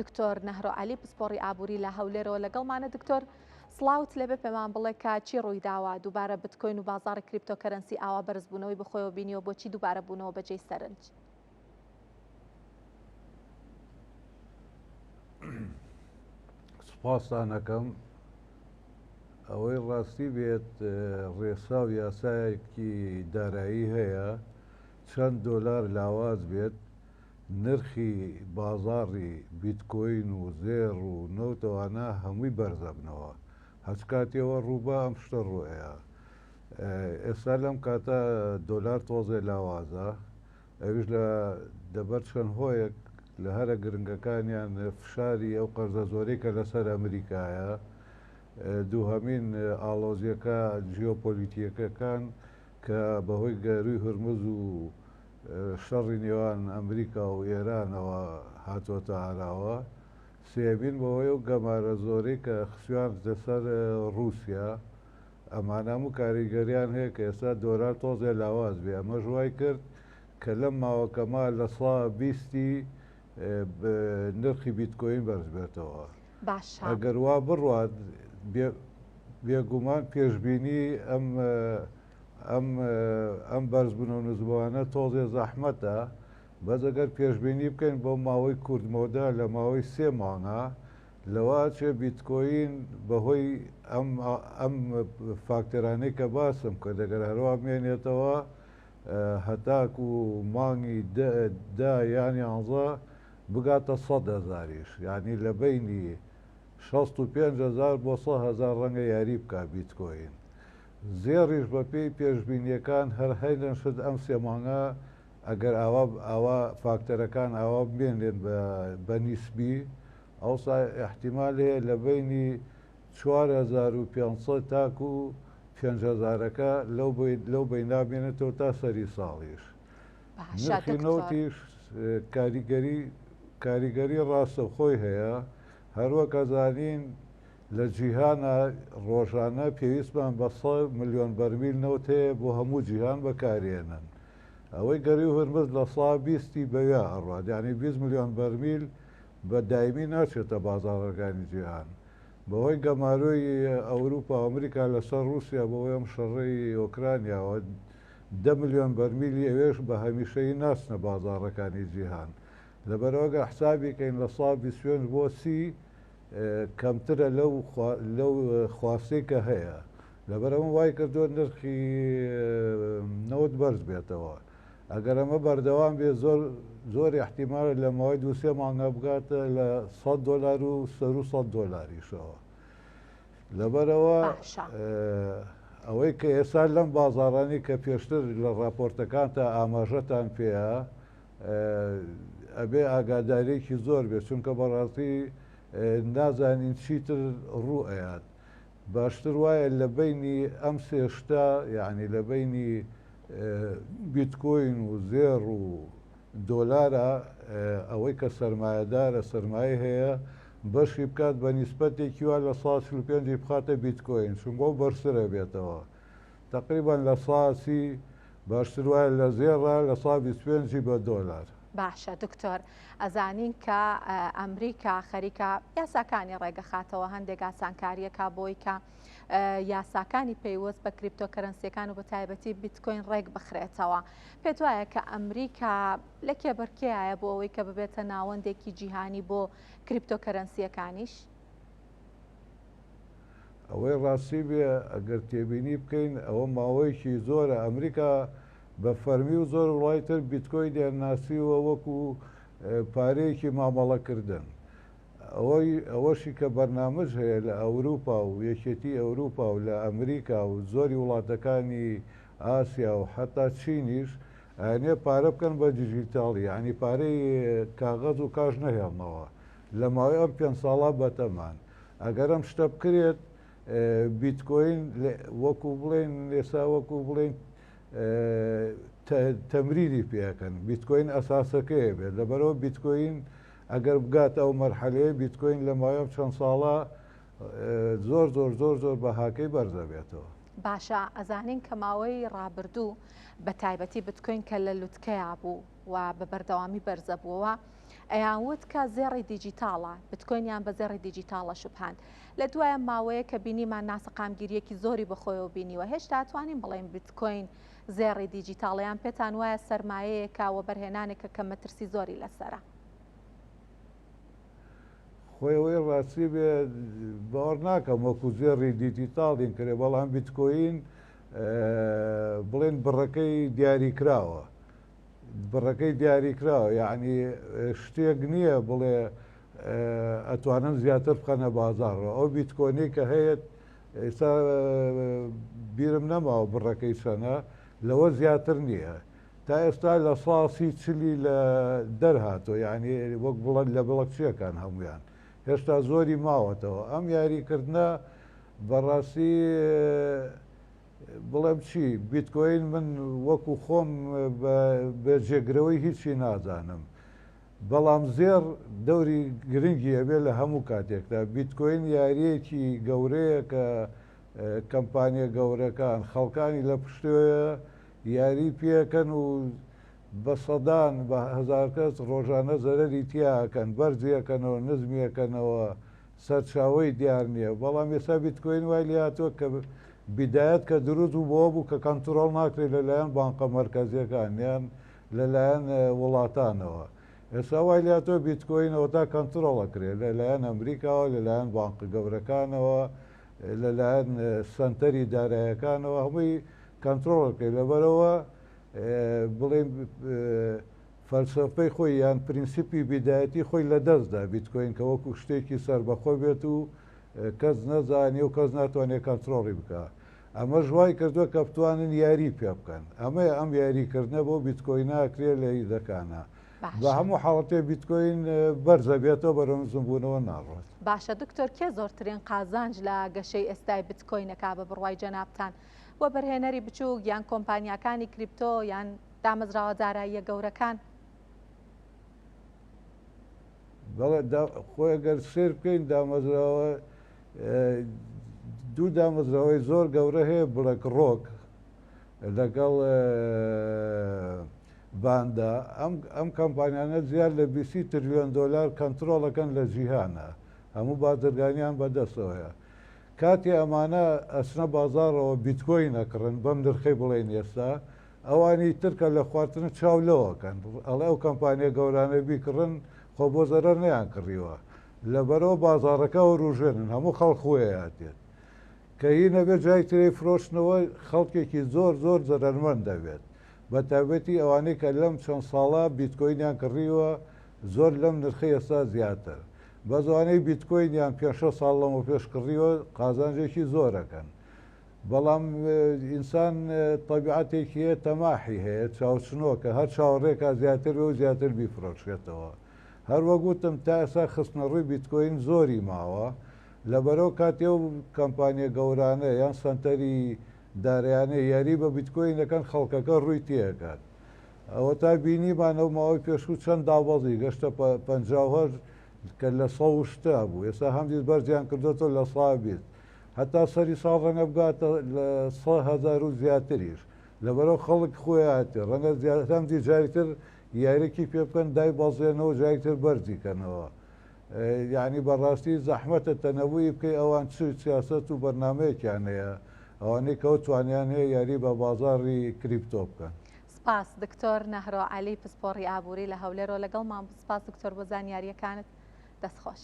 دکتۆر نەهرۆ عەلی پسپۆڕی ئابووری لە هەولێرەوە لەگەڵمانە. دکتۆر سڵاوت لێبێ پێمان بڵێ کە چی ڕووی داوە دووبارە بتکۆین و بازاڕی کریپتۆکەرەنسی ئاوا بەرزبوونەوەی بخۆیەوە بینیەوە بۆچی دووبارە بوونەوە بەجێی سەرنج؟ سوپاسان دەکەم ئەوەی ڕاستی بێت ڕێسا و یاسایەکی دارایی هەیە چەند دۆلار لاواز بێت نرخی بازاڕی بیتکۆین و زێڕ و نەوتەوانە هەمووی بەرزەبنەوە هەچ کاتێەوە ڕووبە ئەم شتە ڕوئەیە. ئێستا لەم کاتە دۆلار تۆزێ لاوازە ئەویش لە دەبەر چەند هۆیەک لە هەرە گرنگەکانیان فشاری ئەو قەرزە زۆرەی کە لەسەر ئەمریکایە، دووهەمین ئاڵۆزیەکە جیۆپۆلیتیەکەکان کە بەهۆی گەروی هورمز و شەڕی نێوان ئەمریکا و ئێرانەوە هاتۆتە ئاراوە، سێمین بەهۆی و گەمارە زۆرەی کە خسویان لەسەر رووسیا. ئەمانە هەموو کاریگەریان هەیە کە ئێستا دۆلار تۆزێ لاواز بێ. ئەمە ژوای کرد کە لەم ماوەکەما لە ساڵ 20 نرخی بیتکۆین بەرز بێتەوە. ئەگەر وا بڕوات بێگومان پێشببینی ئەم بەرزبوون و نزبوانە تۆزێ زەحمەتە، بەس ئەگەر پێشببینی بکەین بۆ ماوەی کوردمەوەدا لە ماوەی 3 مانگە لەوا چێ بیتکۆین بەهۆی ئەم فاکتەرانەی کە باسم کە دەگەر هەروە بمێنێتەوە هەتاک و مانگی دا یان 11 بگاتە 100,000یش، یعنی لە بینی 65,000 بۆ 100,000 ڕەنگە یاری بکە بیتکۆین. زێڕیش بە پێی پێشببینیەکان هەر هەیدەن شت ئەم 3 مانگە ئەگەر ئاوا فاکتەرەکان ئاوا بمێنێن بە نیسبی ئەوسا احتیمال هەیە لە بینی 4,500 تاکو و 5,000ەکە لەو بەینا بێنێتەوە تا سەری ساڵیش. نرخی نەوتیش کاریگەری ڕاستەوخۆی هەیە. هەروەک ئەزانین لە جیهانە ڕۆژانە پێویستمان بە 100 ملیۆن بەرمیل نەوت هەیە بۆ هەموو جیهان بەکارێنن. ئەوەی گەری و هورمز لە ساڵ 20 بەوێ ئەڕات، یعنی 20 ملیۆن بەرمیل بە دایمی ناچێتە بازاڕەکانی جیهان. بەهۆی گەماروی ئەوروپا و ئەمریکا لەسەر رووسیا بەهۆی ئەم شەڕەی ئۆکرانیاوە 10 ملیۆن بەرمیلی ئەوێش بە هەمیشەی ناچنە بازاڕەکانی جیهان. لەبەرەوەگە حسابیکەین لە ساڵ 25 بۆ 30 کەمترە لەو خواستەی کە هەیە. لەبەرەوە وای کردووە نرخی نەوت بەرز بێتەوە. ئەگەر ئەمە بەردەوام بێ زۆر احتیمالە لە ماوەی 2-3 مانگە بگاتە لە 100 دۆلار و سەر و 100 دۆلاریشەوە. لەبەرەوە ئەوەی کە ئێستا لەم بازاڕانی کە پێشتر لە راپۆرتەکان تا ئاماژەتان پێەیە ئەبێ ئاگادارێکی زۆر بێت، چونکە بەڕاستی نازانین چیتر ڕوئەیات. باشتر وایە لە بینی ئەم سێشتا، یعنی لە بینی بیتکۆین و زێڕ و دۆلارە ئەوەی کە سەرمایەدارە سەرمایە هەیە بەشی بکات بە نیسبەتێکی وا لە 145 بخاتە بیتکۆین، چونکە بەرزترە بێتەوە. تقریبان لە 130 باشتر وایە لە زێڕە لە 125 بە دۆلار. باشە دکتۆر، ئەزانین کە ئەمریکا خەریکە یاساکانی ڕێگەخاتەوە هەندێک ئاسانکاریەکە بۆی کە یاساکانی پەیوەست بە کریپتۆکەرەنسیەکان و بە تایبەتی بیتکۆین ڕێک بخرێتەوە. پێت وایە کە ئەمریکا لە کێبەرکێایە بۆ ئەوەی کە ببێتە ناوەندێکی جیهانی بۆ کریپتۆکەرەنسیەکانیش؟ ئەوەی ڕاستی بێ ئەگەر تێبینی بکەین ئەوە ماوەیەکی زۆرە ئەمریکا بە فەرمی و زۆر وڵاتی تر بیتکۆین دێناسیوە وەکو پارەیەکی مامەڵەکردن. ئەوەشی کە بەرنامج هەیە لە ئەوروپا و یەکێتی ئەوروپا و لە ئەمریکا و زۆری وڵاتەکانی ئاسیا و حتا چینیش ئەنێ پارە بکەن بە دیژیتاڵی، ینی پارەی کاغەز و کاژ نەهێڵنەوە لە ماوەی ئەم 5 ساڵە بەتەمان. ئەگەر ئەم شتە بکرێت بیتکۆین وەکو بڵێن ئێستا وەکو بڵێن تەمرینی پێەکەن، بیتکۆین ئەساسەکەیە بێت. لەبەرەوە بیتکۆین ئەگەر بگات ئەو مەرحەلەیە بیتکۆین لە ماوەی چەند ساڵە زۆر زۆر زۆر زۆر بەهاکەی بەرزە بێتەوە. باشە، ئەزانین کە ماوەی ڕابردوو بە تایبەتی بتکۆین کە لە لوتکەیا بوو و بە بەردەوامی بەرزە بووەوە ئەیانوت کە زێڕی دیجیتاڵە بتکۆینیان بە زێڕی دیجیتاڵە شوبهاند لە دوایە ماوەیە کە بینیمان ناسەقامگیریەکی زۆری بەخۆیەوە بینیوە هێشتا توانین بڵێن بتکۆین زێڕی دیجیتاڵیان پێتان وایە سەرمایەیەکە و بەرهێنانێکە کە مەترسی زۆری لەسرە خۆیەوەی ڕاستی بێ باوەڕ ناکەم وەکو زێڕی دیجیتاڵین کرێ بەڵام بیتکۆین بڵێن بڕەکەی دیاریکراوە بڕەکەی دیاریکراوە یعنی شتێک نییە بڵێ ئەتوانن زیاتر بخەنە بازارەوە ئەو بیتکۆنی کە هەیەت ئێستا بیرم نەماوە بڕەکەی چەنە لەوە زیاتر نییە تا ئێستا لە ساسی چلی لە دەرهاتۆ یعنی وەک بڵند لە بڵەکچیەکان هەمویان هێشتا زۆری ماوەتەوە ئەم یاریکردە بەڕاستی بڵێم چی بیتکۆین من وەکو خۆم بە جێگرەوەی هیچی نازانم بەڵام زێر دەوری گرنگی ئەبێ لە هەموو کاتێکدا بیتکۆین یاریەکی گەورەیە کە کەمپانیە گەورەکان خەڵکانی لە پشتوێە یاری پێکەن و بە سەدان بە هەزار کەس ڕۆژانە زەرەری تیاکەن بەرزیەکەنەوە نزمیەکەنەوە سەرچاوی دیار نییە بەڵام ێستا بیتکۆین وای لاتۆ کە بیدایەت کە دروست و بۆ بوو کە کەنتڕۆڵ ناکرێت لەلایەن بانقە مەرکەزیەکان یان لەلایەن وڵاتانەوە ئێستا وای لاتۆ بیتکۆینەوە تا کەنتڕۆڵەکرێت لەلایەن ئەمریکاوە لەلایەن بانقە گەورەکانەوە لەلایەن سنتەری دارایەکانەوە هەمووی کەنتڕۆڵەکرێت لەبەرەوە بڵێن فەلسەفەی خۆی یان پرینسیپی بیدایەتی خۆی لە دەستدا بیتکۆین کە وەکو شتێکی سربەخۆ بێت و کەس نەزانێ و کەس ناتوانێت کەنتڕۆڵی بکە ئەمە ژوای کردووە کە بتوانن یاری پێ بکەن ئەمەیە ئەم یاریکردنە بۆ بیتکۆیناکرێ لە عیدەکانە بە هەموو حاڵەتێ بیتکۆین بەرزە بێتەوە بەرەو زمبوونەوە ناڕات باشە دکتۆر کێ زۆرترین قازانج لە گەشەی ئێستای بیتکۆینەکە بە بڕوای جەنابتان وە بەرهێنەری بچووک یان کۆمپانیەکانی کریپتۆ یان دامەزراوە داراییە گەورەکان بەڵێ خۆی گەر سێر بکەین دامەزراوە دوو دامەزراوەی زۆر گەورە هەیە بڵێک ڕۆک لەگەڵ باندا ئەم کەمپانیانە زیاد لە 20 تریلیۆن دۆلار کەنتڕۆڵەکەن لە جیهانە هەموو بازرگانیان بەدەستەوەیە کاتی ئەمانە ئەچنە بازارەوە بیتکۆین ئەکڕن بەم نرخەی بڵێن ئێستا ئەوانی ترکە لە خواردن چاولەوەکەن ئەڵێ ئەو کەمپانیە گەورانە بیکڕن خۆ بۆ زەرەر نەیان کڕیوە لەبەرەوە بازارەکەەوە ڕوژێنن هەموو خەڵخۆیەهاتێت کە هی نەبێت جای ترەی فرۆشتنەوە خەڵکێکی زۆر زۆر زەرەرمەند دەبێت بە تایبەتی ئەوانەی کە لەم چەند ساڵە بیتکۆینیان کڕیوە زۆر لەم نرخی ئێستا زیاتر بە زوانەی بیتکۆینیان 5 ساڵ لەمە پێش کڕیوە قازانجێکی زۆرەکەن بەڵام ئینسان تەبیعەتێکی هەیە تەماحی هەیە چاوچنۆکە هەر چاوەڕێکە زیاتر و زیاتر بیفرۆشێتەوە هەروە گوتم تا ئێستا خستنە ڕووی بیتکۆین زۆری ماوە لەبەرەوە کاتێ و کەمپانیە گەورانە یان سنتەری دارایانە یاری بە بیتکۆینەکەن خەڵکەکە ڕووی تێکات ئەوە تا بینیمانەوە ماوەی پێشوو چەند داوەزی گەشتە 50 کە لە 100 شتا بوو ئێستا هەمدیت بەرزیان کردوەوە لە 120 هەتا سەری ساڵ ڕەنگە بگاتە لە 100,000 و زیاتریش لەبەرەوە خەڵک خۆیاتی ڕەنگە هەمدی جارێکتر یاریکی پێ بکەن دای بەڵزێنەوە جارێکتر بەرزیکەنەوە یعنی بەڕاستی زەحمەتە تەنەووی بکەی ئەوان چ سیاسەت و بەرنمەیەکیان هەیە ئەوانەی کەوت توانیان هەیە یاری بە بازاڕی کریپتۆ بکەن سپاس دکتۆر نەهرۆ عەلی پسپۆڕی ئابووری لە هەولێرەوە لەگەڵمان سپاس دکتۆر بۆ زانیاریەکانت دەستخۆش